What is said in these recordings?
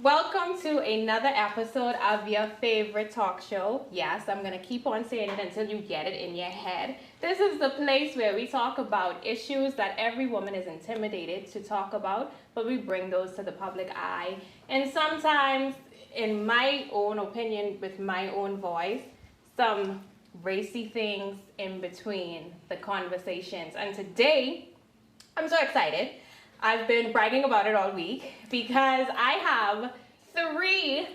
Welcome to another episode of your favorite talk show. Yes, I'm going to keep on saying it until you get it in your head. This is the place where we talk about issues that every woman is intimidated to talk about, but we bring those to the public eye. And sometimes, in my own opinion, with my own voice, some racy things in between the conversations. And today, I'm so excited. I've been bragging about it all week because I have three,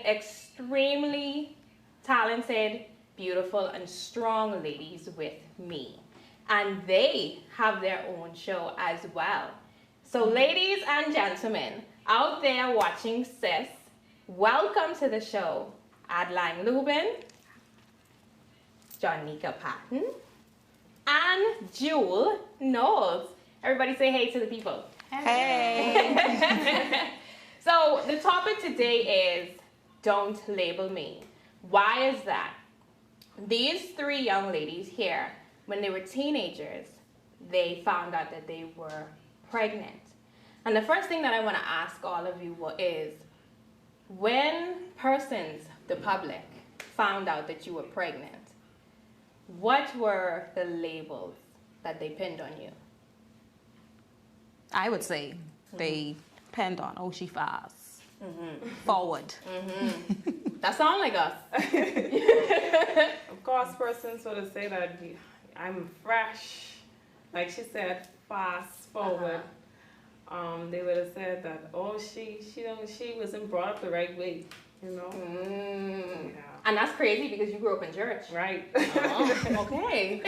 extremely talented, beautiful, and strong ladies with me. And they have their own show as well. So ladies and gentlemen out there watching S.I.S, welcome to the show. Adeline Lubin, Joneka Patton, and Knowles. Everybody say hey to the people. Hey. So the topic today is don't label me. Why is that? These three young ladies here, when they were teenagers, they found out that they were pregnant. And the first thing that I want to ask all of you is, when persons, the public, found out that you were pregnant, what were the labels that they pinned on you? I would say they depend on she fast, forward. That sounds like us. Of course, persons would have said that I'm fresh, like she said, fast forward. They would have said that she wasn't brought up the right way, you know. Yeah. And that's crazy because you grew up in church, Right. Oh, okay.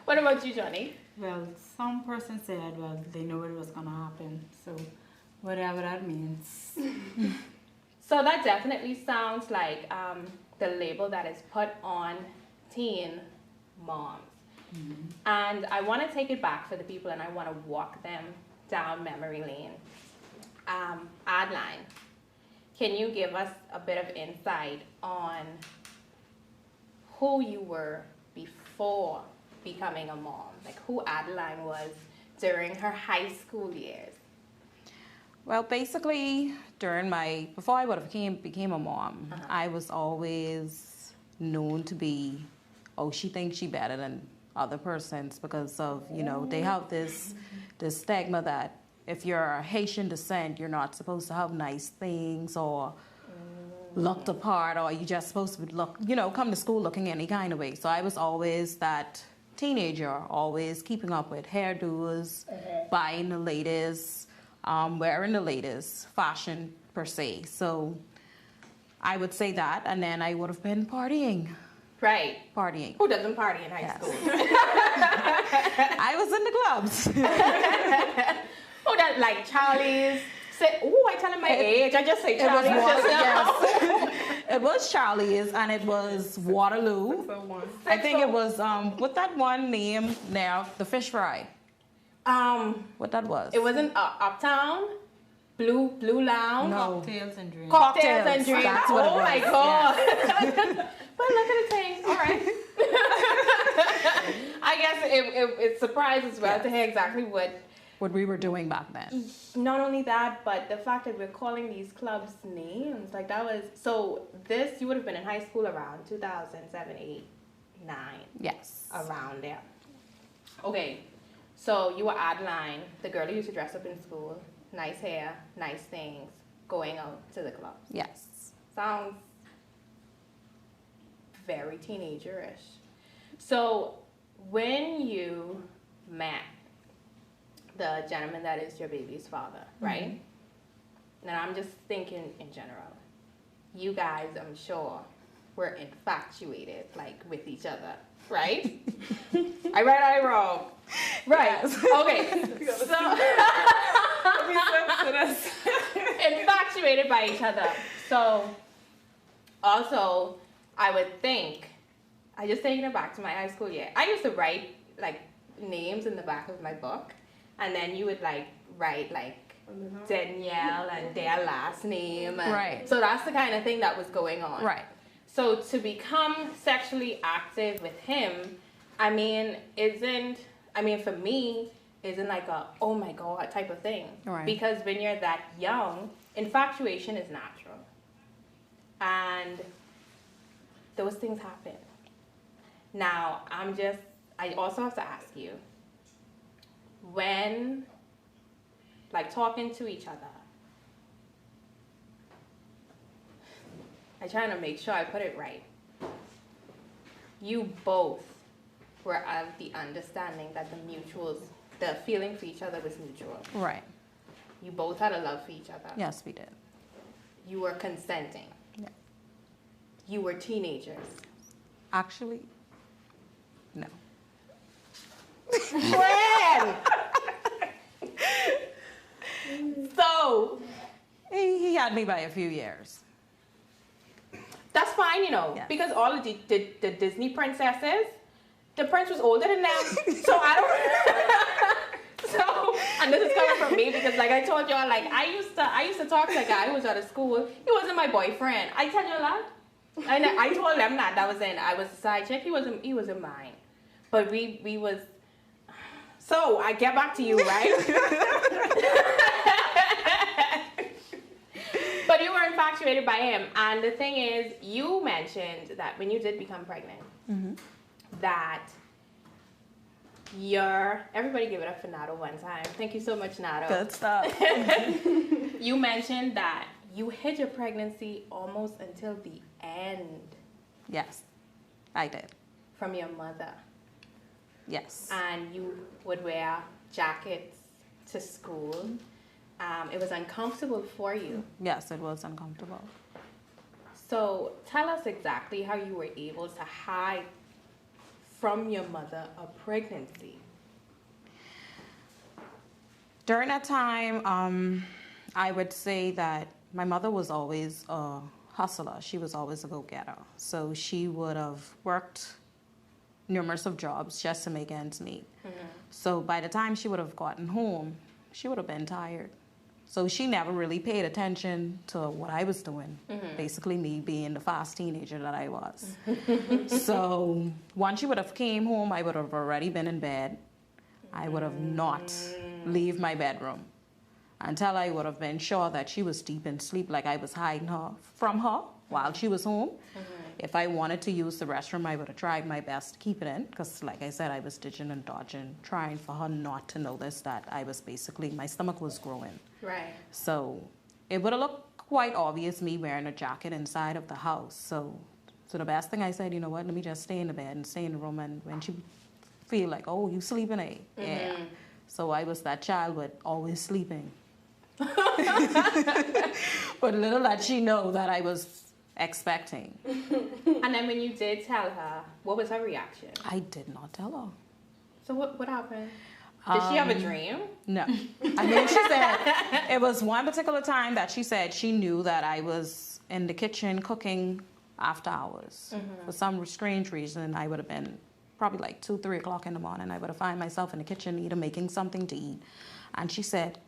What about you, Johnny? Well, some person said, well, they know it was going to happen. So whatever that means. So that definitely sounds like the label that is put on teen moms. And I want to take it back for the people and I want to walk them down memory lane. Adeline, can you give us a bit of insight on who you were before becoming a mom? Like who Adeline was during her high school years? Well, basically, before I would have became a mom, I was always known to be, she thinks she better than other persons because of, they have this stigma that if you're Haitian descent, you're not supposed to have nice things or looked apart, or you're just supposed to come to school looking any kind of way. So I was always that teenager, always keeping up with hairdos, buying the latest, wearing the latest fashion per se. So I would say that, and then I would have been partying. Right. Partying. Who doesn't party in high school? I was in the clubs. Who does like Charlie's? I tell him my age. I just say Charlie's. It was Charlie's, and it was Waterloo. I think it was what that one name now, the fish fry. What that was? It wasn't Uptown, Blue Lounge. No. Cocktails and drinks. Cocktails and drinks. That's what it was. My God. But look at the thing. All right. I guess it surprised as well to hear exactly what we were doing back then. Not only that, but the fact that we're calling these clubs names, like that was, so this, you would have been in high school around 2007, 8, 9. Yes. Around there. Okay, so you were Adeline, the girl who used to dress up in school, nice hair, nice things, going out to the clubs. Yes. Sounds very teenager-ish. So when you met the gentleman that is your baby's father, right? And I'm just thinking in general. You guys, I'm sure, were infatuated, like, with each other, right? I right, I wrong. Right. Yes. Okay. So infatuated by each other. So also, I would think, I just taking it back to my high school year. I used to write like names in the back of my book. And then you would like write like Danielle and their last name. And right. So that's the kind of thing that was going on. Right. So to become sexually active with him, for me, isn't like a, oh my God type of thing. Right. Because when you're that young, infatuation is natural. And those things happen. Now, I also have to ask you, when, like, talking to each other, I'm trying to make sure I put it right. You both were of the understanding that the feeling for each other was mutual. Right. You both had a love for each other. Yes, we did. You were consenting. Yeah. You were teenagers. Actually, no. When? So, He had me by a few years. that's fine, Yes. because all of the Disney princesses, the prince was older than them. So I don't. So, and this is coming from me because, like I told y'all, like I used to talk to a guy who was out of school. He wasn't my boyfriend. I tell you a lot. And I told them that I was a side chick. He wasn't mine. But we was. So I get back to you, right? But you were infatuated by him, and the thing is, you mentioned that when you did become pregnant, that everybody give it up for Nato one time. Thank you so much, Nato. Good stuff. You mentioned that you hid your pregnancy almost until the end Yes, I did. from your mother, Yes. and you would wear jackets to school. It was uncomfortable for you. Yes, it was uncomfortable. So tell us exactly how you were able to hide from your mother a pregnancy. During that time, I would say that my mother was always a hustler. She was always a go-getter. So she would have worked numerous of jobs just to make ends meet. So by the time she would have gotten home, she would have been tired. So she never really paid attention to what I was doing. Basically me being the fast teenager that I was. So once she would have came home, I would have already been in bed. I would have not leave my bedroom until I would have been sure that she was deep in sleep, like I was hiding her from her while she was home. If I wanted to use the restroom, I would have tried my best to keep it in, because like I said, I was ditching and dodging, trying for her not to notice that I was basically, my stomach was growing. Right. So it would have looked quite obvious me wearing a jacket inside of the house. So the best thing I said, you know what, let me just stay in the bed and stay in the room, and when she feel like, oh, you sleeping, eh? Yeah. So I was that child with always sleeping. But little did she know that I was expecting. And then when you did tell her, what was her reaction? I did not tell her. So what happened? Did she have a dream? No. I mean, she said, it was one particular time that she said she knew that I was in the kitchen cooking after hours. For some strange reason, I would have been probably like 2, 3 o'clock in the morning. I would have found myself in the kitchen either making something to eat. And she said,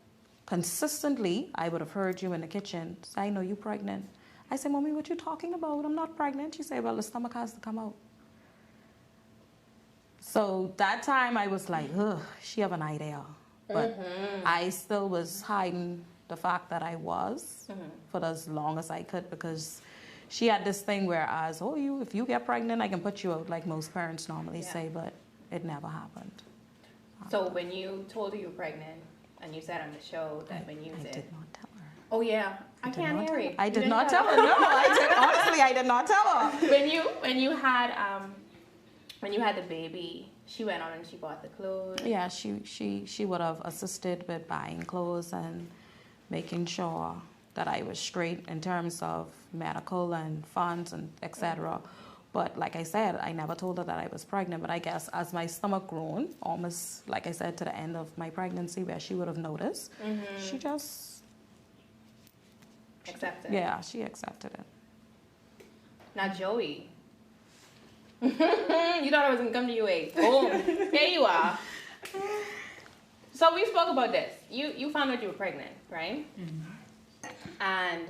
consistently, I would have heard you in the kitchen say, I know you're pregnant. I said, Mommy, what you talking about? I'm not pregnant. She said, well, the stomach has to come out. So that time I was like, ugh, she have an idea. But I still was hiding the fact that I was for as long as I could, because she had this thing where I was, oh, if you get pregnant, I can put you out, like most parents normally say, but it never happened. So when you told her you were pregnant, and you said on the show that when you I did. did not tell her. Oh yeah, I can't hear it. I did not tell her. No, I did. Honestly, I did not tell her. When you had the baby, she went on and she bought the clothes. Yeah, she would have assisted with buying clothes and making sure that I was straight in terms of medical and funds and etc. But like I said, I never told her that I was pregnant. But I guess as my stomach grown, almost like I said, to the end of my pregnancy, where she would have noticed, she just accepted. Yeah, she accepted it. Now Joey, you thought I was gonna come to you, boom, here you are. So we spoke about this. You found out you were pregnant, right? And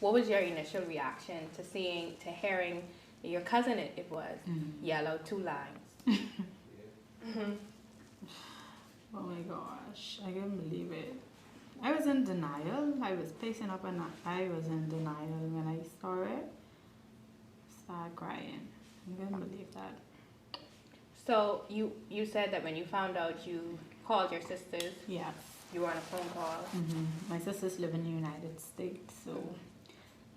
what was your initial reaction to hearing your cousin? It was yellow, 2 lines. Oh my gosh, I can't believe it. I was in denial. I was pacing up and I was in denial when I saw it. Started crying. I couldn't believe that. So you said that when you found out, you called your sisters. Yes. You were on a phone call. My sisters live in the United States, so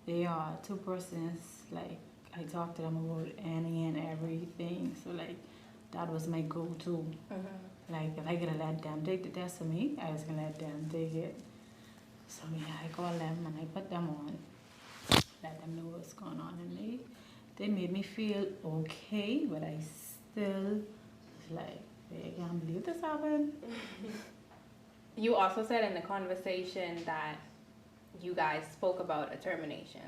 they are two persons. Like, I talk to them about any and everything. So like, that was my go-to. Like, if I could have let them take the test for me, I was gonna let them take it. So yeah, I called them and I put them on, let them know what's going on, and they made me feel okay, but I still was like, I can't believe this happened. You also said in the conversation that you guys spoke about a termination,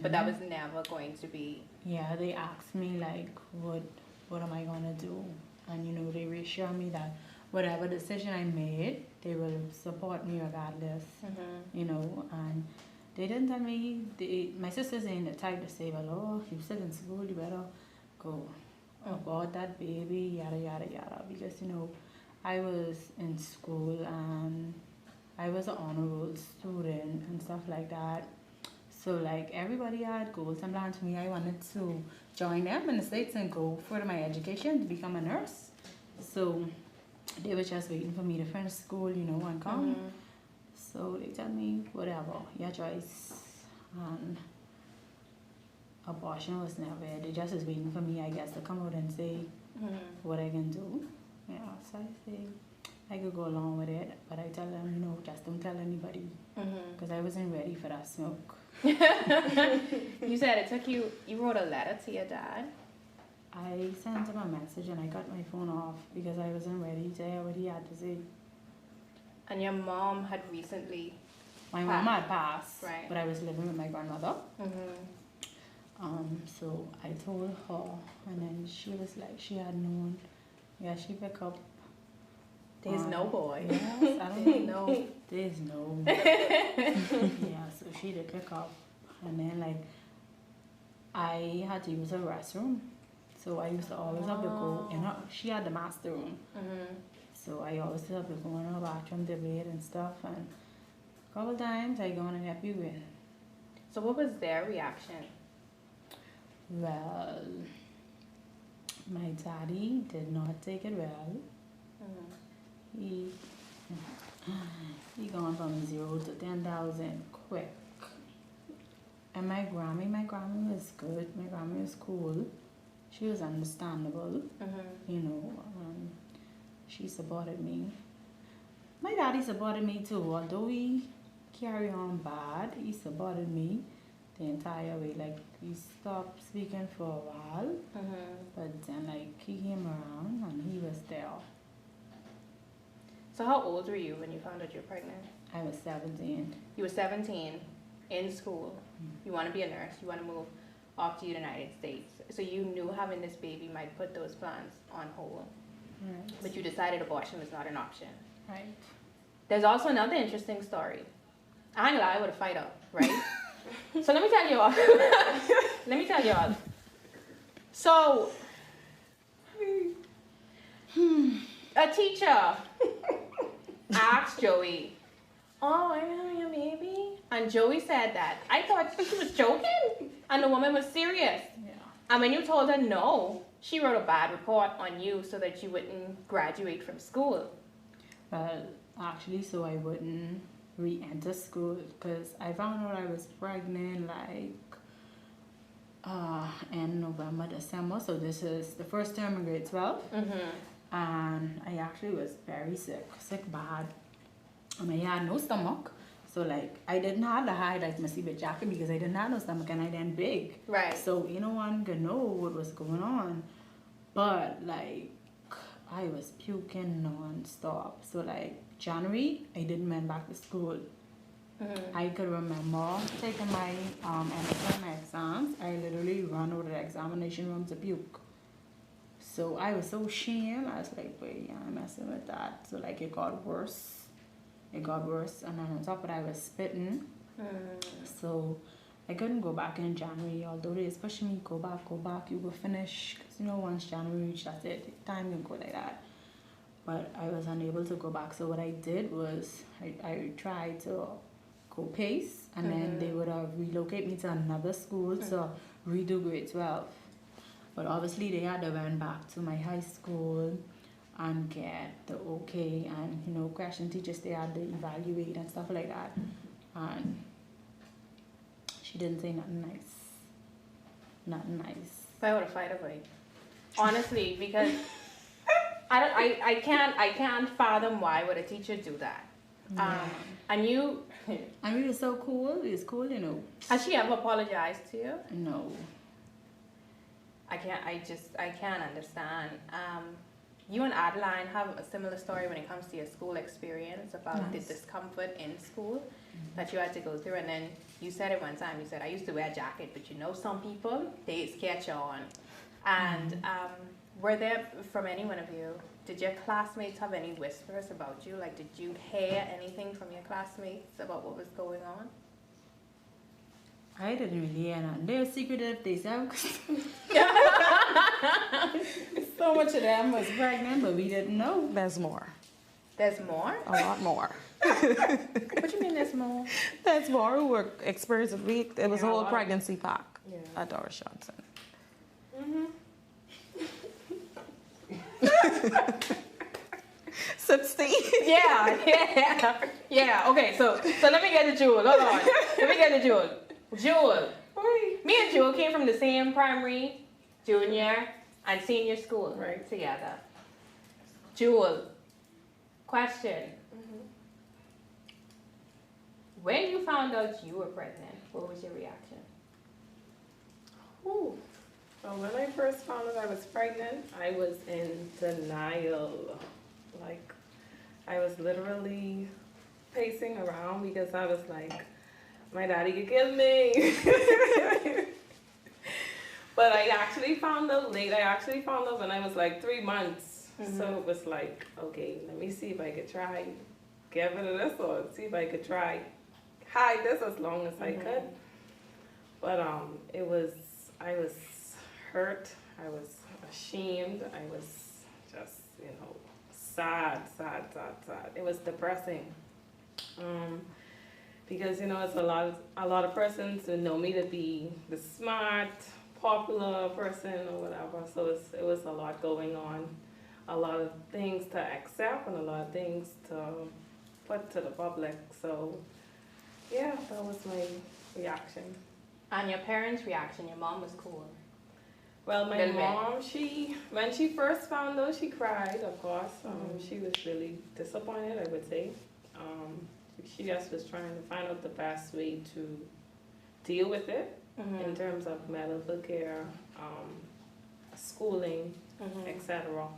but that was never going to be. Yeah, they asked me like, what am I gonna do? And you know, they reassured me that whatever decision I made, they will support me regardless. You know, and they didn't tell me. My sisters ain't the type to say, well, oh, you still in school, you better go about that baby, yada yada yada. Because you know, I was in school and I was an honor roll student and stuff like that. So like everybody had goals and plans for me. I wanted to join them in the States and go further my education to become a nurse. So they were just waiting for me to finish school, you know, and come. So they tell me, whatever, your choice. And abortion was never, they just was waiting for me, I guess, to come out and say what I can do. Yeah, so I say I could go along with it, but I tell them, you know, just don't tell anybody, because I wasn't ready for that smoke. You said it took you wrote a letter to your dad? I sent him a message and I cut my phone off because I wasn't ready to hear what he had to say. And your mom had recently My mom had passed, right, but I was living with my grandmother. So I told her, and then she was like, she had known. Yeah, she picked up. There's no boy. Yes, I don't know. No. There's no. Yeah, so she did pick up, and then like I had to use her restroom, so I used to always have to go in her. She had the master room, so I always have to go in her bathroom, the bed and stuff, and a couple times I go in and help you with. So what was their reaction? Well, my daddy did not take it well. He gone from 0 to 10,000 quick. And my Grammy was good. My Grammy was cool. She was understandable. You know, she supported me. My daddy supported me too. Although he carried on bad, he supported me the entire way. Like, he stopped speaking for a while, but then like he came around and he was there. So how old were you when you found out you were pregnant? I was 17. You were 17, in school. You want to be a nurse. You want to move off to the United States. So you knew having this baby might put those plans on hold. Right. But you decided abortion was not an option. Right. There's also another interesting story. I ain't gonna lie, I would have fight up, right? So let me tell you all. So, a teacher asked Joey, oh, are you having a baby? And Joey said that. I thought she was joking. And the woman was serious. Yeah. And when you told her no, she wrote a bad report on you so that you wouldn't graduate from school. Well, actually, so I wouldn't re-enter school because I found out I was pregnant like in November, December. So this is the first term in grade 12. And I actually was very sick bad. I mean, I had no stomach. So like, I didn't have to hide like my sleeping jacket because I didn't have no stomach and I didn't big. Right. So no one could know what was going on. But like, I was puking non-stop. So like, January, I didn't went back to school. I could remember taking my end-of-term exams. I literally ran out of the examination room to puke. So I was so ashamed. I was like, wait, I'm messing with that. So like, it got worse. And then on top of that, I was spitting. So I couldn't go back in January, although they was pushing me, go back, you go finish. Because once January reached, that's it. Time can go like that. but I was unable to go back. So what I did was I tried to go PACE, and then they would relocate me to another school to redo grade 12. But obviously they had to went back to my high school and get the okay, and you know, question teachers, they had to evaluate and stuff like that. And she didn't say nothing nice. Nothing nice. I would have fight over it. Honestly, because I can't fathom why would a teacher do that. And you and we were so cool. It was cool, you know. Has she ever apologized to you? No. I can't understand. You and Adeline have a similar story when it comes to your school experience about the discomfort in school that you had to go through. And then you said it one time, you said, I used to wear a jacket, but you know some people, they catch on. And were there, from any one of you, did your classmates have any whispers about you? Like, did you hear anything from your classmates about what was going on? I didn't really hear nothing. They were secretive themselves. So much of them was pregnant, but we didn't know. There's more. There's more? A lot more. What you mean there's more? There's more who were experienced. It was a whole pregnancy pack at Doris Johnson. Yeah. Okay, so let me get to Jewel. Hold on. Let me get to Jewel. Jewel. Me and Jewel came from the same primary, junior, and senior school together. Jewel, question. When you found out you were pregnant, what was your reaction? Ooh. Well, when I first found out I was pregnant, I was in denial. Like, I was literally pacing around because I was like, my daddy could kill me. But I actually found out late. I actually found out when I was like 3 months. So it was like, okay, let me see if I could try get rid of this, or see if I could try hide this as long as I could. But I was hurt. I was ashamed. I was just, you know, sad. It was depressing. Because, you know, it's a lot of persons who know me to be the smart, popular person or whatever. So it was a lot going on. A lot of things to accept and a lot of things to put to the public. So, yeah, that was my reaction. And your parents' reaction? Your mom was cool. Well, my mom, when she first found out, she cried, of course. She was really disappointed, I would say. She just was trying to find out the best way to deal with it in terms of medical care, schooling, etc.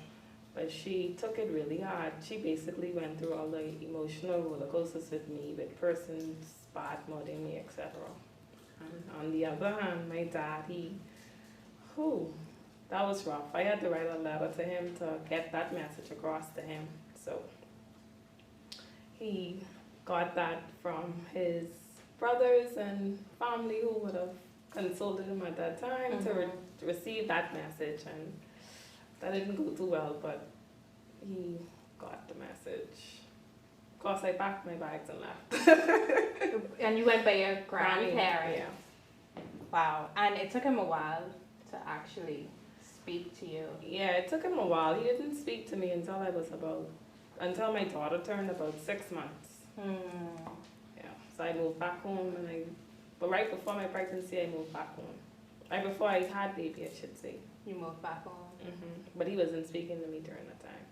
But she took it really hard. She basically went through all the emotional roller coasters with me, with persons bad-mouthing me, etc. On the other hand, my dad, that was rough. I had to write a letter to him to get that message across to him. So he got that from his brothers and family who would have consulted him at that time to receive that message, and that didn't go too well, but he got the message. Of course, I packed my bags and left. And you went by your grandparents? Yeah. Wow. And it took him a while to actually speak to you? Yeah, it took him a while. He didn't speak to me until until my daughter turned about 6 months. Yeah, so I moved back home, but right before my pregnancy, I moved back home. Right before I had baby, I should say. You moved back home? But he wasn't speaking to me during that time.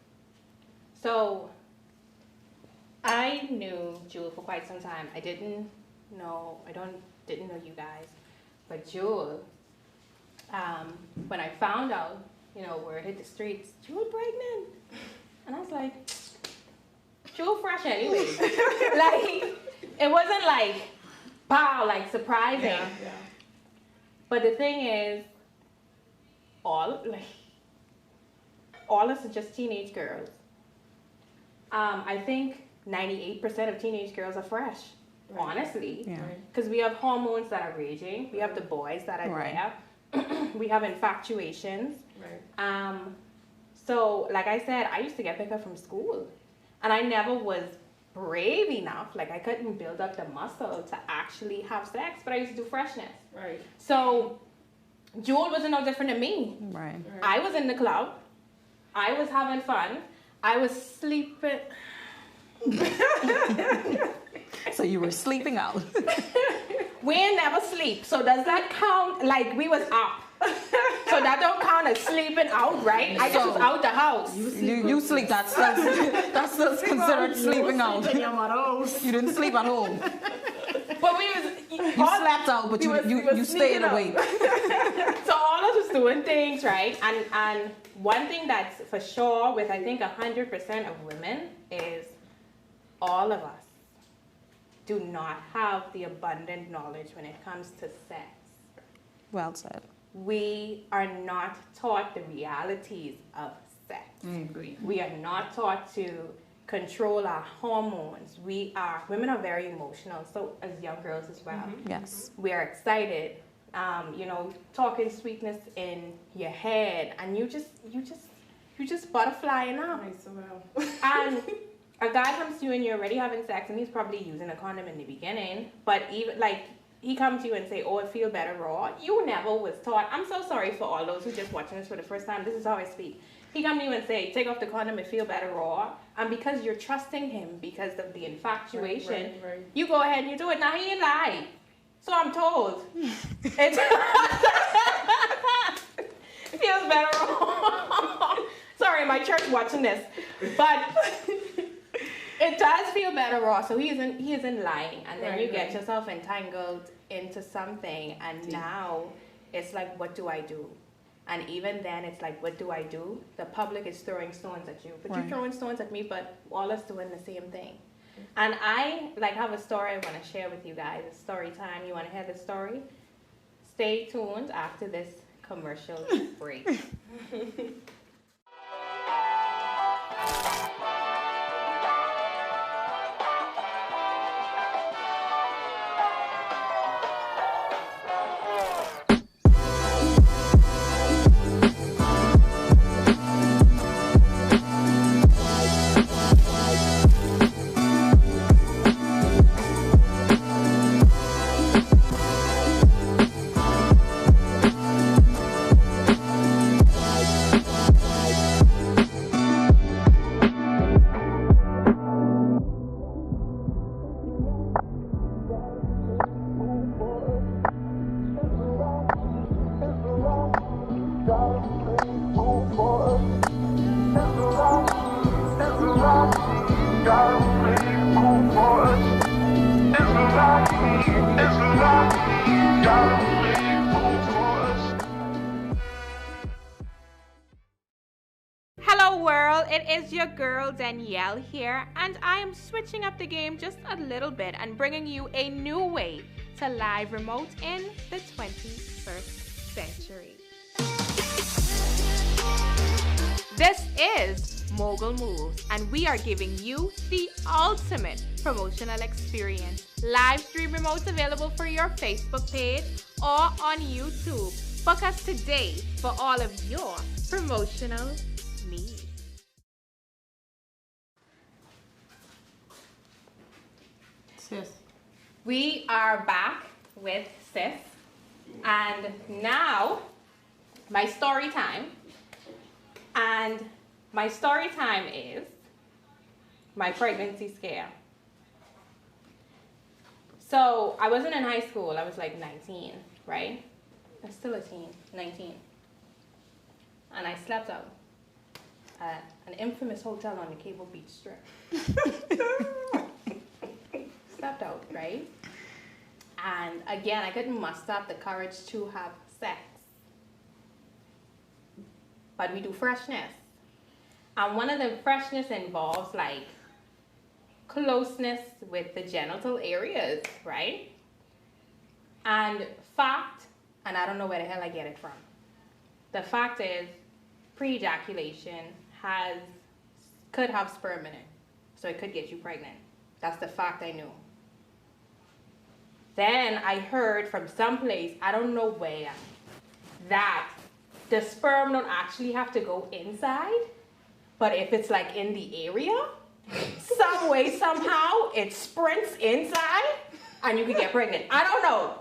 So, I knew Jewel for quite some time. I didn't know you guys, but Jewel, when I found out, word hit the streets, Jewel pregnant, and I was like, Jewel fresh anyway. Like, it wasn't like, wow, like surprising. Yeah. But the thing is, all of us are just teenage girls. I think 98% of teenage girls are fresh, honestly. Because we have hormones that are raging. We have the boys that are there. We have infatuations. So, like I said, I used to get picked up from school. And I never was brave enough. Like, I couldn't build up the muscle to actually have sex, but I used to do freshness. Right. So, Jewel wasn't no different than me. Right. I was in the club. I was having fun. I was sleeping. So you were sleeping out. We ain't never sleep. So does that count? Like, we was up. So that don't count as sleeping out, right? I just was out the house. You sleep. That's still considered sleeping out. You didn't sleep at home. But we was... You slept out, but you stayed awake. So all of us was doing things, right? And one thing that's for sure with, I think, 100% of women is all of us do not have the abundant knowledge when it comes to sex. Well said. We are not taught the realities of sex. I agree. We are not taught to control our hormones. Women are very emotional, so as young girls as well. Mm-hmm. Yes. We are excited, talking sweetness in your head, and you just butterflying up. Nice, well. And a guy comes to you and you're already having sex, and he's probably using a condom in the beginning, but even like he comes to you and say, "Oh, I feel better raw." You never was taught. I'm so sorry for all those who just watching this for the first time. This is how I speak. He come to you and say, "Take off the condom and feel better raw," and because you're trusting him because of the infatuation, Right. you go ahead and you do it. Now he ain't lie. So I'm told. It feels better raw. Sorry, my church watching this, but. It does feel better raw, so he isn't lying, and then you get yourself entangled into something, and now it's like, what do I do? And even then, it's like, what do I do? The public is throwing stones at you, but you're throwing stones at me, but all us doing the same thing. And I have a story I want to share with you guys. It's story time. You want to hear the story? Stay tuned after this commercial break. Hello world, it is your girl Danielle here, and I am switching up the game just a little bit and bringing you a new way to live remote in the 21st century. This is Mogul Moves, and we are giving you the ultimate promotional experience. Live stream remotes available for your Facebook page or on YouTube. Book us today for all of your promotional needs. Sis. We are back with Sis, and now my story time. And my story time is my pregnancy scare. So I wasn't in high school. I was like 19, right? I'm still a teen, 19. And I slept out at an infamous hotel on the Cable Beach Strip. Slept out, right? And again, I couldn't muster up the courage to have sex. But we do freshness. And one of the freshness involves like closeness with the genital areas, right? And fact, and I don't know where the hell I get it from. The fact is, pre-ejaculation could have sperm in it. So it could get you pregnant. That's the fact I knew. Then I heard from someplace, I don't know where, that the sperm don't actually have to go inside, but if it's like in the area, some way, somehow, it sprints inside and you can get pregnant. I don't know.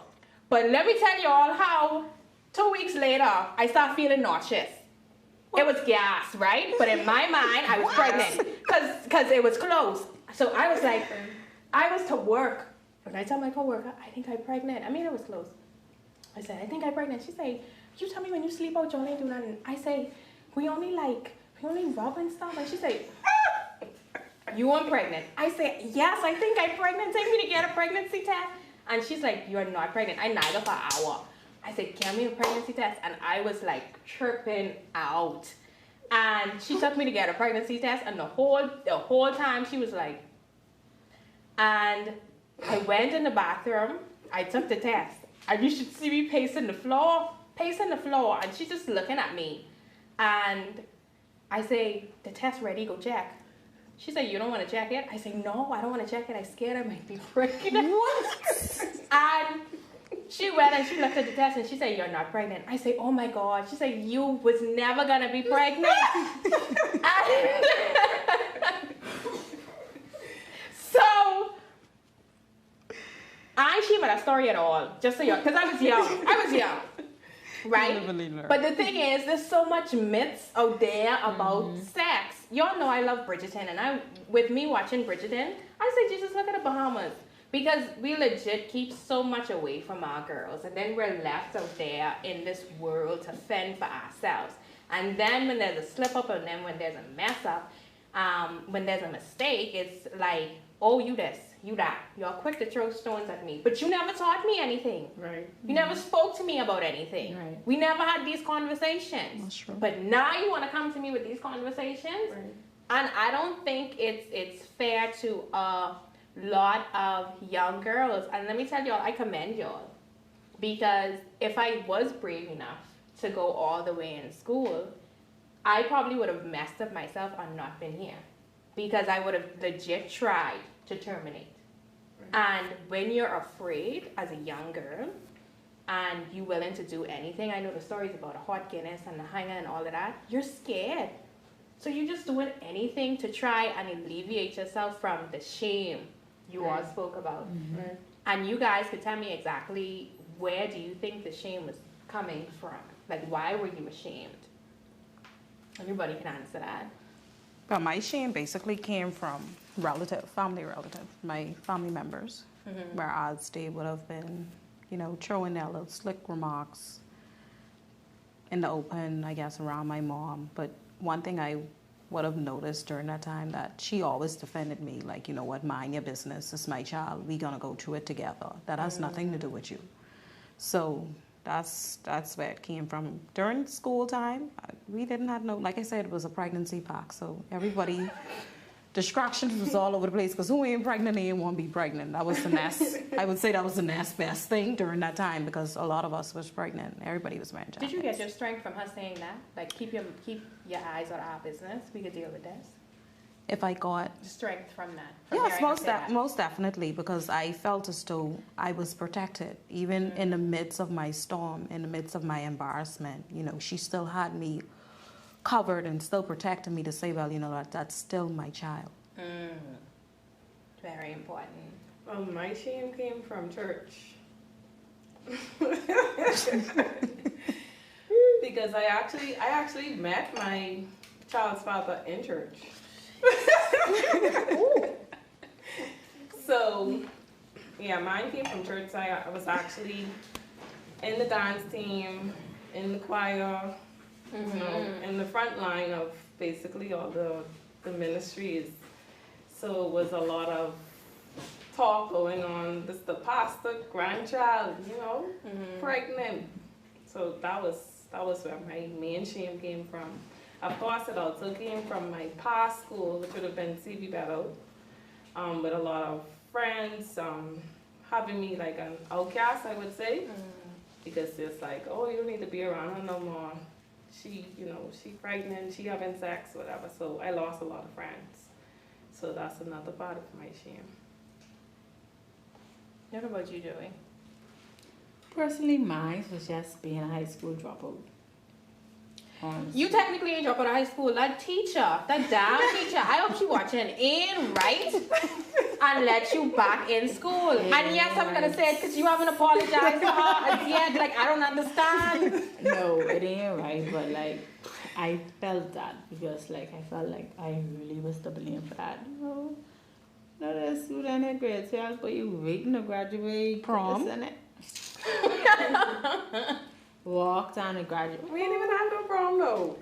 But let me tell you all how 2 weeks later, I started feeling nauseous. It was gas, right? But in my mind, I was pregnant because it was close. So I was like, I was to work. And I tell my coworker, I think I'm pregnant. I mean, it was close. I said, I think I'm pregnant. She say, you tell me when you sleep out, you only do nothing. I say, we only rub and stuff. And she say, you weren't pregnant. I say, yes, I think I'm pregnant. Take me to get a pregnancy test. And she's like, you're not pregnant. I nagged for an hour. I said, give me a pregnancy test. And I was like tripping out. And she took me to get a pregnancy test. And the whole time she was like, and I went in the bathroom. I took the test. And you should see me pacing the floor. And she's just looking at me. And I say, the test ready, go check. She said, you don't want to check it? I say, no, I don't want to check it. I'm scared I might be pregnant. What? And she went and she looked at the test and she said, you're not pregnant. I say, oh my God. She said, you was never going to be pregnant. So, I ain't shame at that story at all. Just so because I was young. Right? But the thing is, there's so much myths out there about sex. Y'all know I love Bridgerton, and with me watching Bridgerton, I say, Jesus, look at the Bahamas. Because we legit keep so much away from our girls, and then we're left out there in this world to fend for ourselves. And then when there's a slip up, and then when there's a mess up, when there's a mistake, it's like, oh, you this, you that. You're quick to throw stones at me. But you never taught me anything. Right. You never spoke to me about anything. Right. We never had these conversations. That's true. But now you want to come to me with these conversations? Right. And I don't think it's fair to a lot of young girls. And let me tell y'all, I commend y'all. Because if I was brave enough to go all the way in school, I probably would have messed up myself and not been here. Because I would have legit tried to terminate. Right. And when you're afraid as a young girl and you're willing to do anything, I know the stories about a hot Guinness and the hanger and all of that, you're scared. So you're just doing anything to try and alleviate yourself from the shame you all spoke about. Right. And you guys could tell me exactly where do you think the shame was coming from? Like, why were you ashamed? Anybody can answer that. But my shame basically came from family relative, my family members, whereas they would have been, throwing their little slick remarks in the open, I guess, around my mom. But one thing I would have noticed during that time that she always defended me, like, you know what, mind your business, it's my child, we're gonna go through it together. That has nothing to do with you. So that's where it came from. During school time, we didn't have like I said, it was a pregnancy pack. So everybody, distractions was all over the place because who ain't pregnant ain't want to be pregnant. That was the next, I would say that was the next best thing during that time because a lot of us was pregnant. Everybody was wearing jackets. Did you get your strength from her saying that? Like, keep your eyes on our business. We could deal with this. If I got Strength from that. From yes, most definitely, because I felt as though I was protected, even in the midst of my storm, in the midst of my embarrassment. She still had me covered and still protected me to say, well, that's still my child. Very important. My shame came from church. Because I actually met my child's father in church. So, yeah, mine came from church. I was actually in the dance team, in the choir, in the front line of basically all the ministries. So it was a lot of talk going on. This the pastor, grandchild, pregnant. So that was where my main shame came from. Of course, it also came from my past school, which would have been CB Battle, with a lot of friends having me like an outcast, I would say, because it's like, oh, you don't need to be around her no more. She pregnant, she having sex, whatever. So I lost a lot of friends. So that's another part of my shame. What about you, Joey? Personally, mine was just being a high school dropout. honestly. You technically ain't drop out of high school. That teacher, that damn teacher, I hope she watching in, right? And let you back in school. And yes, I'm gonna say it because you haven't apologized to her as yet. Like, I don't understand. No, it ain't right, but like I felt that because like I felt like I really was to blame for that. No, no, the student in grade 12, but you waiting to graduate. Prom. Isn't it? Walked on to graduate. We ain't even had no prom though.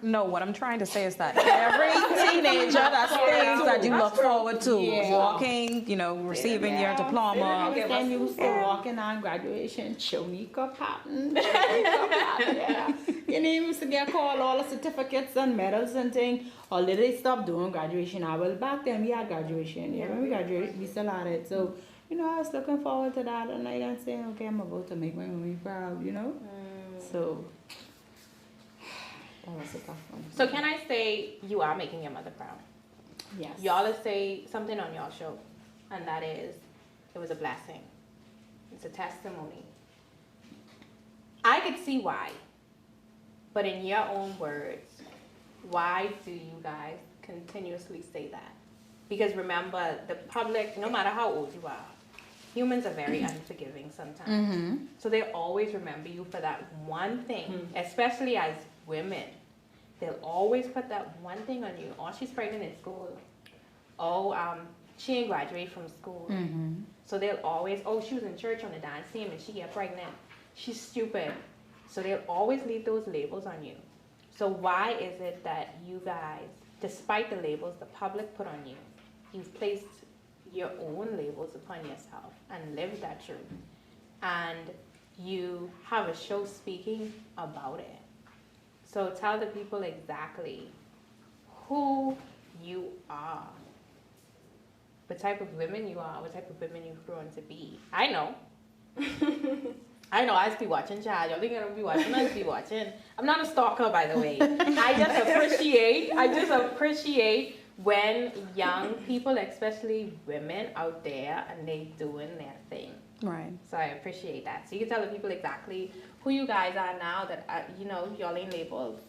No, what I'm trying to say is that every teenager, that's things that you look forward to. Yeah. Walking, you know, receiving your I diploma. was getting used to walking on graduation. Joneka Patton. Yeah. You know, you used to get called all the certificates and medals and things. Although they stopped doing graduation. Well, back then we had graduation. Yeah, when we graduated, we still had it. So, you know, I was looking forward to that and I'm saying, okay, I'm about to make my mommy proud, you know? So, that was a tough one. So can I say you are making your mother proud? Yes. Y'all say something on y'all show, and that is, it was a blessing. It's a testimony. I could see why, but in your own words, why do you guys continuously say that? Because remember, the public, no matter how old you are, humans are very unforgiving sometimes. So they always remember you for that one thing, especially as women. They'll always put that one thing on you. Oh, she's pregnant in school. Oh, she ain't graduate from school. So they'll always, oh, she was in church on the dance team and she get pregnant. She's stupid. So they'll always leave those labels on you. So why is it that you guys, despite the labels the public put on you, you've placed your own labels upon yourself and lived that truth? And you have a show speaking about it. So tell the people exactly who you are, what type of women you are, what type of women you've grown to be. I know. I know, I just be watching, child. Y'all think I don't be watching? I just be watching. I'm not a stalker, by the way. I just appreciate when young people, especially women out there, and they doing their thing. Right. So I appreciate that. So you can tell the people exactly who you guys are now that, you know, y'all ain't labels.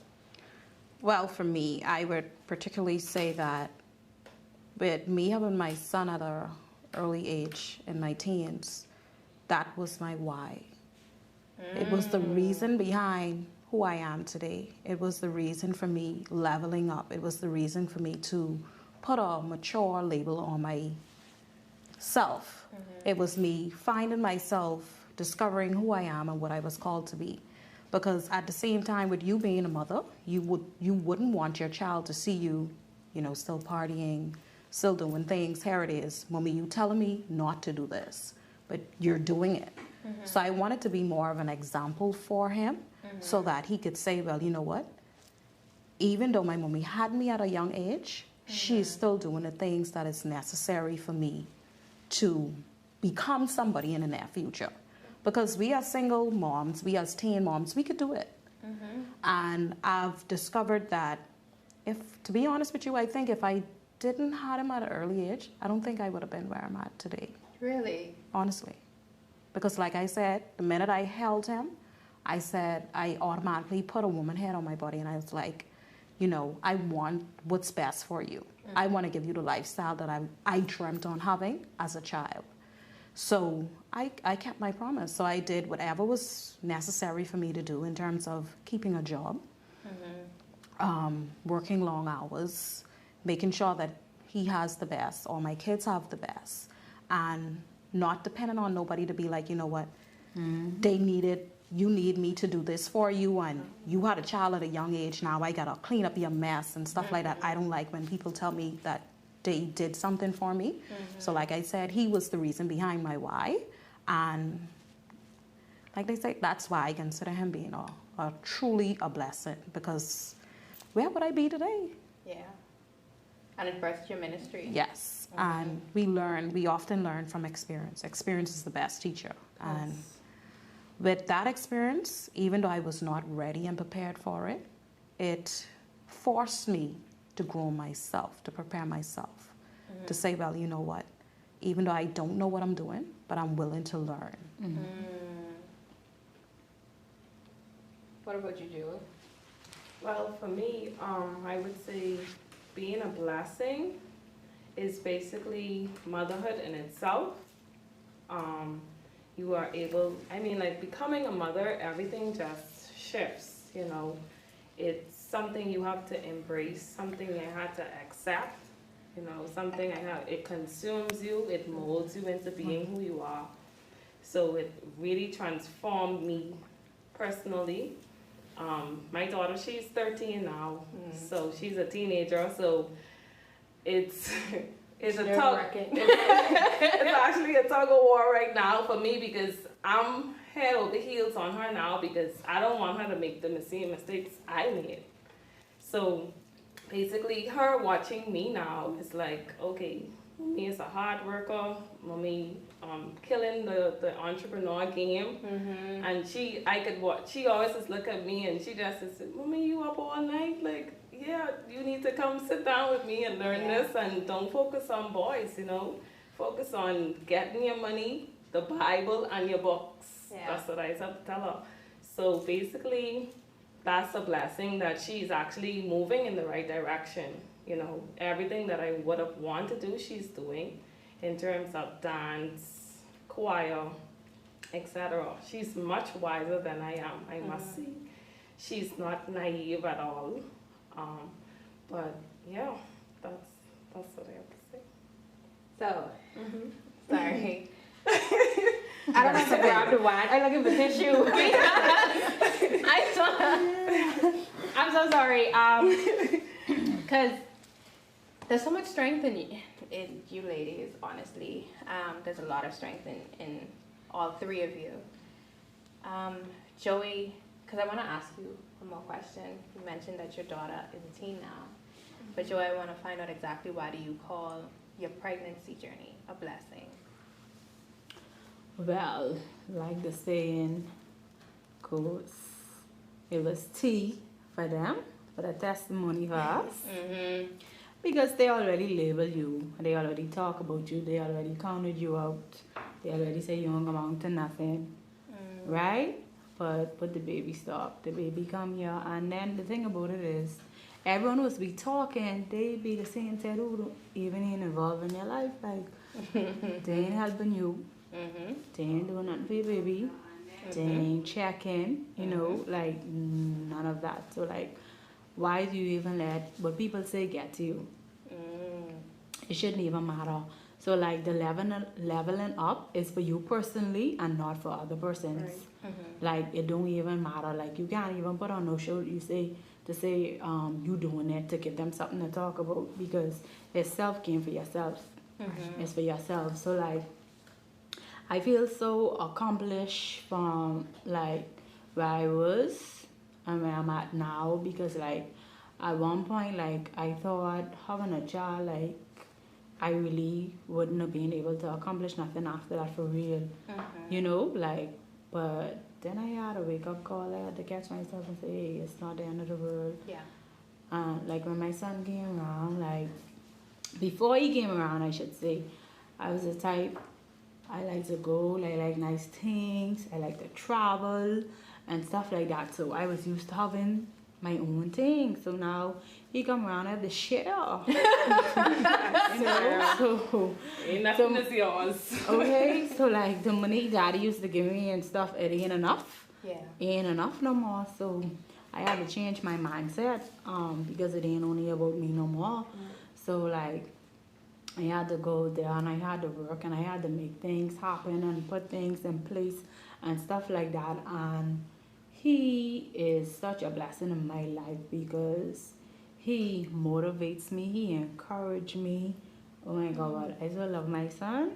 Well, for me, I would particularly say that with me having my son at an early age in my teens, that was my why. It was the reason behind who I am today. It was the reason for me leveling up. It was the reason for me to put a mature label on myself. It was me finding myself, discovering who I am and what I was called to be. Because at the same time, with you being a mother, you wouldn't want your child to see you, you know, still partying, still doing things. Here it is, mommy, you telling me not to do this, but you're doing it. So I wanted to be more of an example for him so that he could say, well, you know what? Even though my mommy had me at a young age, she's still doing the things that is necessary for me to become somebody in the near future. Because we as single moms, we as teen moms, we could do it. And I've discovered that to be honest with you, I think if I didn't have him at an early age, I don't think I would have been where I'm at today. Really? Honestly. Because like I said, the minute I held him, I said, I automatically put a woman head on my body and I was like, you know, I want what's best for you. I want to give you the lifestyle that I dreamt on having as a child. So I kept my promise. So I did whatever was necessary for me to do in terms of keeping a job, working long hours, making sure that he has the best or my kids have the best, and not depending on nobody to be like, you know what, they needed, you need me to do this for you, and you had a child at a young age, now I gotta clean up your mess and stuff like that. I don't like when people tell me that they did something for me. So like I said, he was the reason behind my why. And like they say, that's why I consider him being a truly a blessing, because where would I be today? Yeah. And it birthed your ministry. Yes. And we often learn from experience. Experience is the best teacher. And with that experience, even though I was not ready and prepared for it, it forced me to grow myself, to prepare myself, to say, well, you know what, even though I don't know what I'm doing, but I'm willing to learn. What about you, Jewel? Well, for me, I would say being a blessing is basically motherhood in itself. Um, you are able, I mean, like becoming a mother, everything just shifts, you know. It's something you have to embrace, something you have to accept, you know, something it consumes you, it molds you into being who you are. So it really transformed me personally. My daughter, she's 13 now, so she's a teenager, so it's it's a tug. It's actually a tug of war right now for me because I'm head over heels on her now because I don't want her to make the same mistakes I made. So basically, her watching me now is like, okay, mommy is a hard worker. Mommy killing the entrepreneur game. And I could watch. She always just look at me and she just says, "Mommy, you up all night? Like, yeah, you need to come sit down with me and learn this and don't focus on boys, you know. Focus on getting your money, the Bible, and your books." That's what I used to tell her. So basically, that's a blessing that she's actually moving in the right direction. You know, everything that I would have wanted to do, she's doing in terms of dance, choir, etc. She's much wiser than I am, I must say. She's not naive at all. But yeah, that's what I have to say. So, sorry. I don't have to grab the wine. I'm looking for tissue. I'm so sorry. Because there's so much strength in you ladies, honestly. There's a lot of strength in all three of you. Joey, because I want to ask you one more question. You mentioned that your daughter is a teen now. But Joey, I want to find out exactly why do you call your pregnancy journey a blessing? Well, like the saying goes, it was tea for them, for the testimony for us. Because they already label you, they already talk about you, they already counted you out, they already say you don't amount to nothing, right? But the baby stop, the baby come here, and then the thing about it is, everyone was be talking, they be the same said who even ain't involved in your life, like they ain't helping you, they ain't doing nothing for your baby, they ain't checking, you know, like none of that. So like, why do you even let what people say get to you? It shouldn't even matter. So like the leveling up is for you personally and not for other persons. Like it don't even matter. Like you can't even put on no show you say you doing it to give them something to talk about because it's self-gain for yourself. It's for yourself. So like I feel so accomplished from like where I was and where I'm at now because like at one point like I thought having a child like I really wouldn't have been able to accomplish nothing after that for real. You know, like but then I had a wake up call. I had to catch myself and say, hey, it's not the end of the world. Like when my son came around, like before he came around I should say, I was the type I like to go, I like nice things, I like to travel and stuff like that. So I was used to having my own thing. So now he come around, I have to share. You know? So nothing is yours. Okay, so like the money daddy used to give me and stuff, it ain't enough. It ain't enough no more. So I had to change my mindset because it ain't only about me no more. So like I had to go there and I had to work and I had to make things happen and put things in place and stuff like that. And he is such a blessing in my life because he motivates me, he encourages me. Oh my God, I so love my son.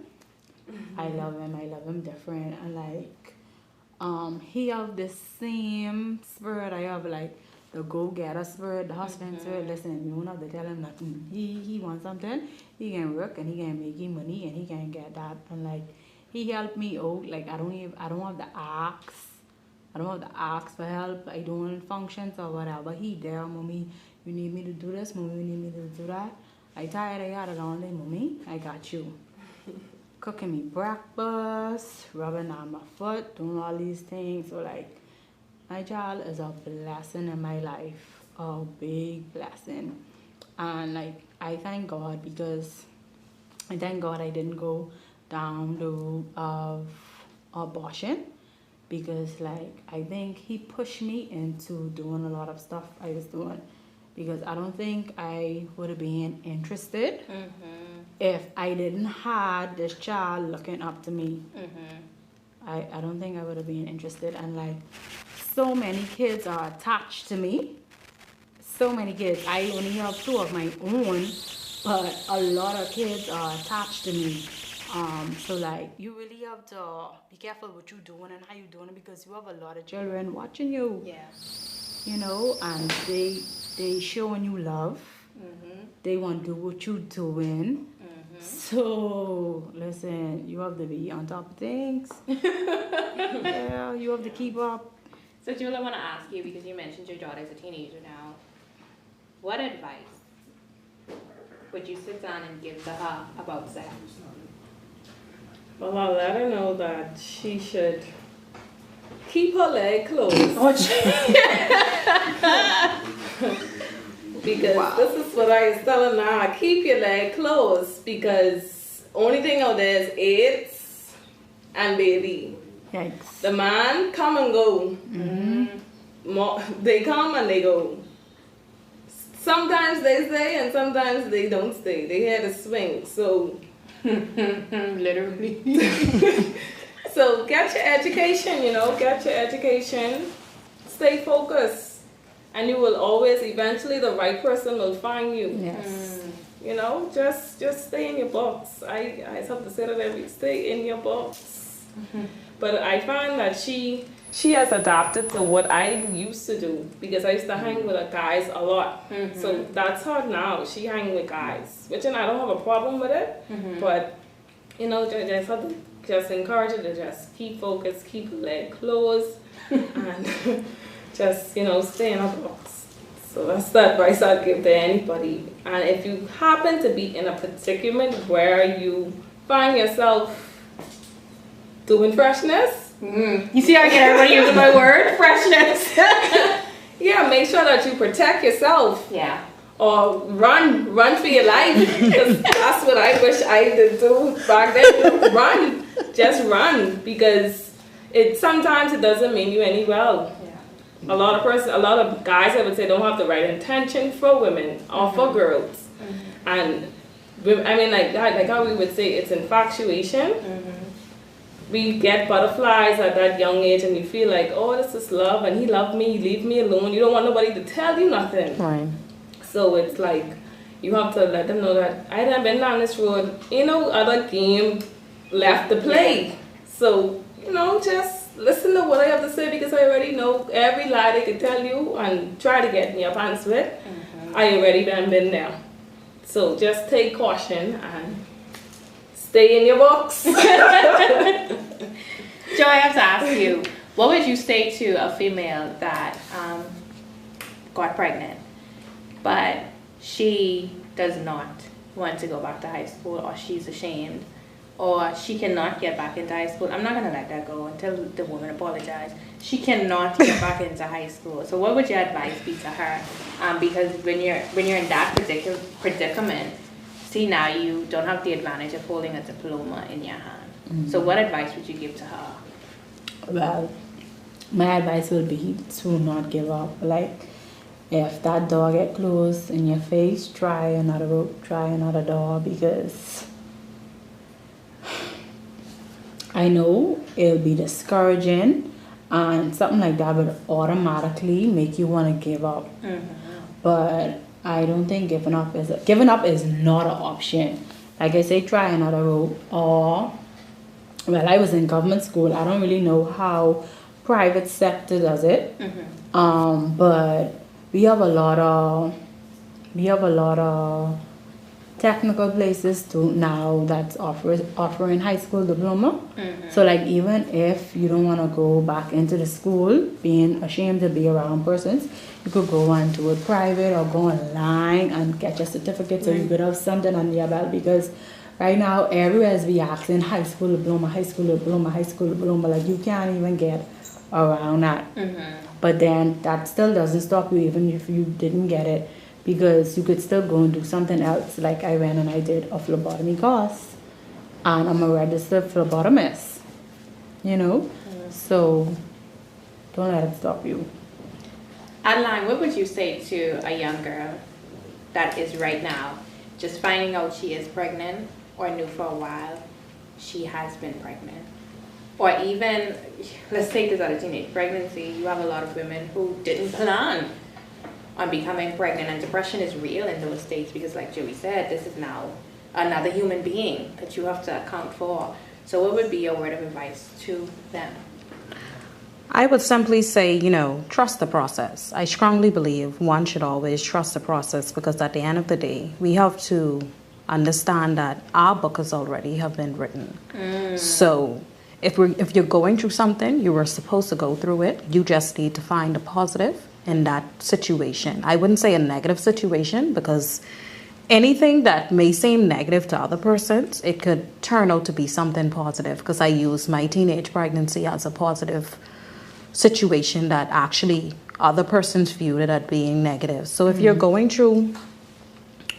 I love him different. And like, he have the same spirit I have, like the go-getter spirit, the husband spirit. Listen, you don't have to tell him nothing. He wants something, he can work and he can make him money and he can get that. And like, he helped me out. Like I don't have to ask. I don't have to ask for help. I don't functions or whatever. He there, mommy. You need me to do this, mommy. You need me to do that. I tired. I got it all day, mommy. I got you. Cooking me breakfast, rubbing on my foot, doing all these things. So like, my child is a blessing in my life. a big blessing. And like, I thank God because I thank God I didn't go down the route of abortion, because like I think he pushed me into doing a lot of stuff I was doing, because I don't think I would have been interested if I didn't have this child looking up to me. I don't think I would have been interested. And like, so many kids are attached to me. So many kids. I only have 2 of my own, but a lot of kids are attached to me. So like, you really have to be careful what you're doing and how you're doing it, because you have a lot of children watching you. Yeah. You know, and they showing you love. They want to do what you're doing. So listen, you have to be on top of things. Yeah, you have to keep up. So Julie, I want to ask you, because you mentioned your daughter's a teenager now, what advice would you sit down and give to her about sex? Well, I'll let her know that she should keep her leg closed. Because this is what I was telling her, keep your leg closed, because only thing out there is AIDS and baby. Yikes. The man come and go. They come and they go. Sometimes they stay and sometimes they don't stay. They had a swing, so Literally. so get your education, get your education. Stay focused, and you will always, eventually the right person will find you. Yes. Just stay in your box. I have to say that stay in your box. But I find that she has adapted to what I used to do, because I used to hang with guys a lot. So that's her now. She hang with guys, which I don't have a problem with it. But just have to just encourage her to just keep focused, keep her leg closed, and just stay in her box. So that's the advice I'd give to anybody. And if you happen to be in a predicament where you find yourself doing freshness. You see how I get everybody using my word? Freshness. Yeah, make sure that you protect yourself. Yeah. Or run for your life. Because that's what I wish I did do back then. Run. Just run. Because sometimes it doesn't mean you any well. Yeah. A lot of guys, I would say, don't have the right intention for women or for girls. And I mean, like how we would say, it's infatuation. We get butterflies at that young age, and you feel like, oh, this is love, and he loved me, leave me alone. You don't want nobody to tell you nothing. Right. So it's like, you have to let them know that I done been down this road, other game left to play. So, just listen to what I have to say, because I already know every lie they can tell you and try to get in your pants with. I already done been there. So just take caution and stay in your box. Joy, I have to ask you, what would you say to a female that got pregnant, but she does not want to go back to high school, or she's ashamed, or she cannot get back into high school? I'm not going to let that go until the woman apologizes. She cannot get back into high school. So what would your advice be to her? Because when you're in that predicament, see, now you don't have the advantage of holding a diploma in your hand. So what advice would you give to her? Well, my advice would be to not give up. Like, if that door get closed in your face, try another rope, try another door, because I know it'll be discouraging, and something like that would automatically make you want to give up. But I don't think giving up is not an option. Like I say, try another route. Or, well, I was in government school. I don't really know how private sector does it. But we have a lot of technical places too now that's offering high school diploma. So like, even if you don't want to go back into the school, being ashamed to be around persons, you could go and do it private or go online and get your certificate, so you could have something on your belt. Because right now everywhere is be asking high school diploma, high school diploma, high school diploma. Like, you can't even get around that. But then that still doesn't stop you even if you didn't get it, because you could still go and do something else. Like I went and I did a phlebotomy course, and I'm a registered phlebotomist, you know? So don't let it stop you. Adeline, what would you say to a young girl that is right now just finding out she is pregnant, or knew for a while she has been pregnant? Or even, let's take this out of teenage pregnancy. You have a lot of women who didn't plan on becoming pregnant, and depression is real in those states because, like Joey said, this is now another human being that you have to account for. So what would be your word of advice to them? I would simply say, trust the process. I strongly believe one should always trust the process, because at the end of the day, we have to understand that our book has already have been written. So if you're going through something, you were supposed to go through it. You just need to find a positive in that situation. I wouldn't say a negative situation, because anything that may seem negative to other persons, it could turn out to be something positive, because I use my teenage pregnancy as a positive situation that actually other persons viewed it as being negative. So if you're going through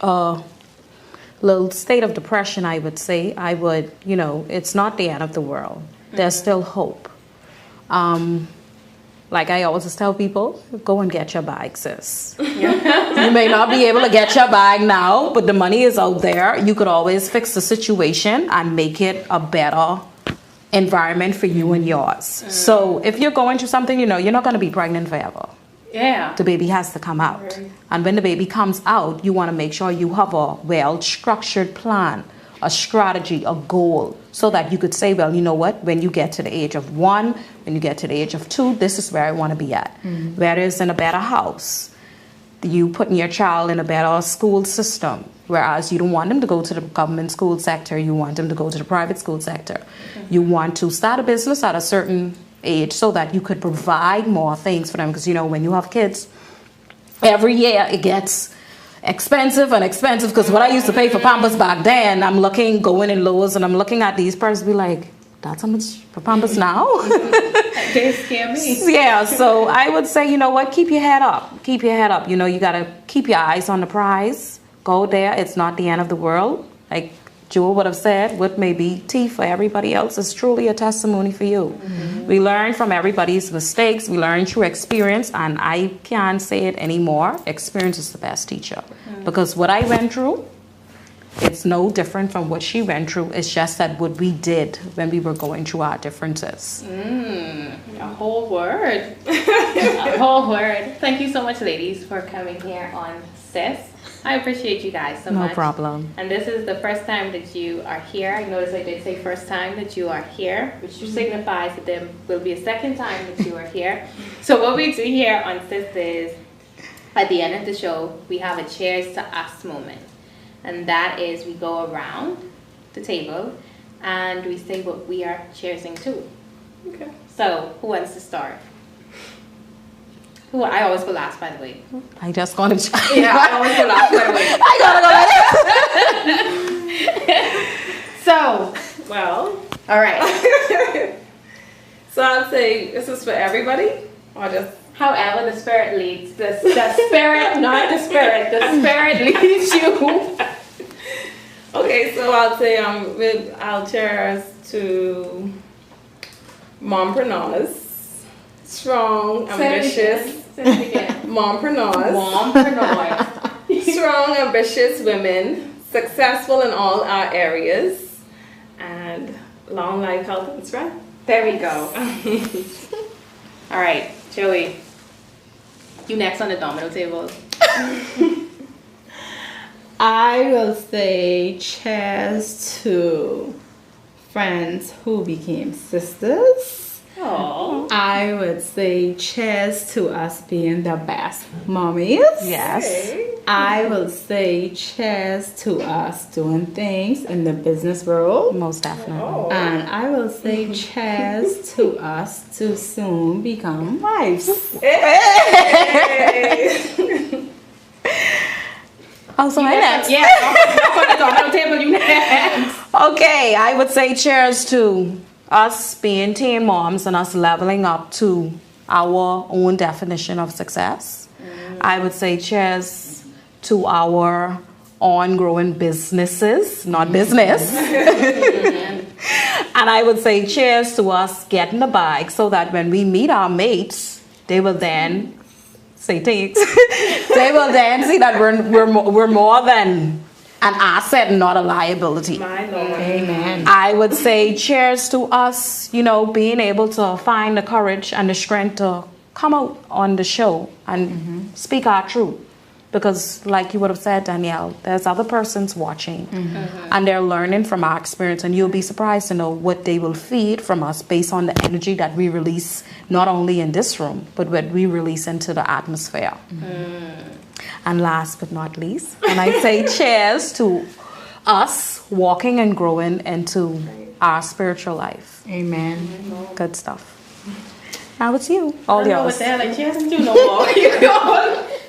a little state of depression, I would say, it's not the end of the world. There's still hope. Like I always tell people, go and get your bag, sis. You may not be able to get your bag now, but the money is out there. You could always fix the situation and make it a better environment for you and yours. So if you're going through something, you're not going to be pregnant forever. Yeah. The baby has to come out. And when the baby comes out, you want to make sure you have a well-structured plan, a strategy, a goal, so that you could say, well, you know what, when you get to the age of 1, when you get to the age of 2, this is where I want to be at. Whether it's in a better house, you putting your child in a better school system, whereas you don't want them to go to the government school sector, you want them to go to the private school sector. You want to start a business at a certain age so that you could provide more things for them, because when you have kids, every year it gets expensive and expensive, because what I used to pay for Pampers back then, I'm going in Lowe's and I'm looking at these purses, be like, that's how much for Pampers now? They scare me. Yeah, so I would say, keep your head up. Keep your head up. You got to keep your eyes on the prize. Go there. It's not the end of the world. Like Jewel would have said, what may be tea for everybody else is truly a testimony for you. We learn from everybody's mistakes. We learn through experience, and I can't say it anymore. Experience is the best teacher. Because what I went through, it's no different from what she went through. It's just that what we did when we were going through our differences. A whole word. A whole word. Thank you so much, ladies, for coming here on S.I.S. I appreciate you guys so much. No problem. And this is the first time that you are here. I noticed I did say first time that you are here, which signifies that there will be a second time that you are here. So what we do here on S.I.S is, at the end of the show, we have a cheers to us moment. And that is, we go around the table and we say what we are cheersing to. Okay. So, who wants to start? I always go last, by the way. I just gonna Yeah, I always go last, by the way. I gotta go like this. So, Well, all right. so I'd say this is for everybody, or just However the spirit leads. The spirit, not the spirit. The spirit leads you. okay. So I'll say I'll cheers to mompreneurs, strong, ambitious. Say it again. Mompreneurs. Mompreneurs. Strong, ambitious women, successful in all our areas, and long life, health, and strength. There we go. All right, Joey. You next on the domino table. I will say cheers to friends who became sisters. Oh. I would say cheers to us being the best mommies. Yes. Okay. I will say cheers to us doing things in the business world. Most definitely. Oh. And I will say cheers to us to soon become wives. Hey. Also, my next. Yeah, up on the domino table, you next. Okay, I would say cheers to us being teen moms and us leveling up to our own definition of success. I would say cheers to our on-growing businesses, not business. And I would say cheers to us getting the bag so that when we meet our mates, they will then say thanks. They will then see that we're more than an asset and not a liability. My Lord. Amen. I would say cheers to us, being able to find the courage and the strength to come out on the show and speak our truth. Because like you would have said, Danielle, there's other persons watching and they're learning from our experience, and you'll be surprised to know what they will feed from us based on the energy that we release, not only in this room, but what we release into the atmosphere. And last but not least, and I say cheers to us walking and growing into our spiritual life. Amen. Good stuff. Now it's you. All I don't know yours. what the hell I cheers to no more.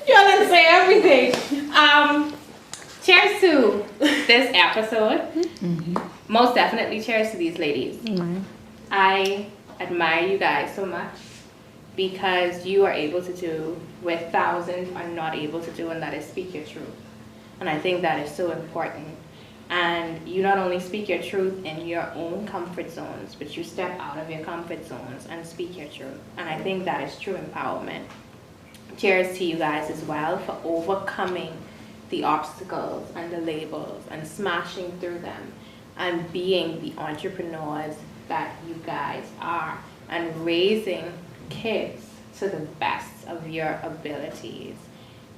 You all didn't say everything. Cheers to this episode. Most definitely cheers to these ladies. I admire you guys so much because you are able to do what thousands are not able to do, and that is speak your truth. And I think that is so important. And you not only speak your truth in your own comfort zones, but you step out of your comfort zones and speak your truth. And I think that is true empowerment. Cheers to you guys as well for overcoming the obstacles and the labels and smashing through them and being the entrepreneurs that you guys are and raising kids to the best of your abilities.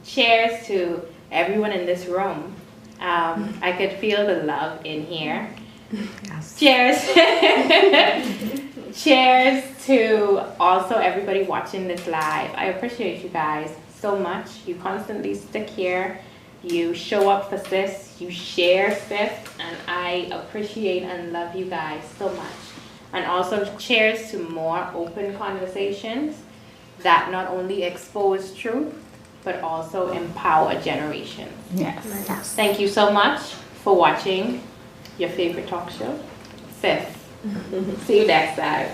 Cheers to everyone in this room. I could feel the love in here. Yes. Cheers. Cheers to also everybody watching this live. I appreciate you guys so much. You constantly stick here. You show up for sis. You share sis. And I appreciate and love you guys so much. And also cheers to more open conversations that not only expose truth, but also empower generations. Yes. Thank you so much for watching your favorite talk show, Sis. See you next time.